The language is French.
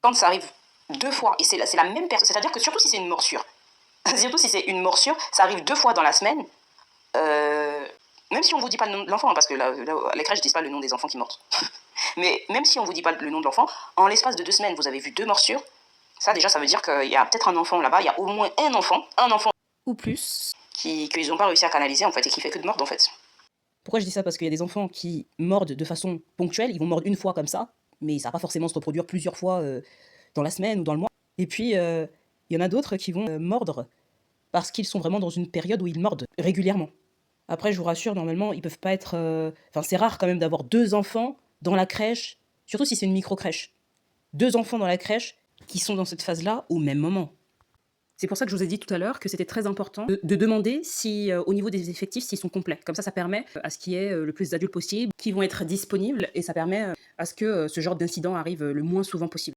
quand ça arrive 2 fois, et c'est la même personne, c'est-à-dire que surtout si c'est une morsure, surtout si c'est une morsure, ça arrive 2 fois dans la semaine, même si on vous dit pas le nom de l'enfant, parce que là, à les crèches disent pas le nom des enfants qui mordent. Mais même si on vous dit pas le nom de l'enfant, en l'espace de 2 semaines, vous avez vu 2 morsures, ça déjà, ça veut dire qu'il y a peut-être un enfant là-bas, il y a au moins un enfant ou plus. qu'ils n'ont pas réussi à canaliser en fait, et qui fait que de mordre en fait. Pourquoi je dis ça? Parce qu'il y a des enfants qui mordent de façon ponctuelle, ils vont mordre une fois comme ça, mais ça va pas forcément se reproduire plusieurs fois, dans la semaine ou dans le mois. Et puis, il y en a d'autres qui vont, mordre parce qu'ils sont vraiment dans une période où ils mordent régulièrement. Après, je vous rassure, normalement, ils peuvent pas être, enfin, c'est rare quand même d'avoir 2 enfants dans la crèche, surtout si c'est une micro-crèche. 2 enfants dans la crèche qui sont dans cette phase-là au même moment. C'est pour ça que je vous ai dit tout à l'heure que c'était très important de demander si, au niveau des effectifs, s'ils sont complets. Comme ça permet à ce qu'il y ait le plus d'adultes possible qui vont être disponibles et ça permet à ce que ce genre d'incident arrive le moins souvent possible.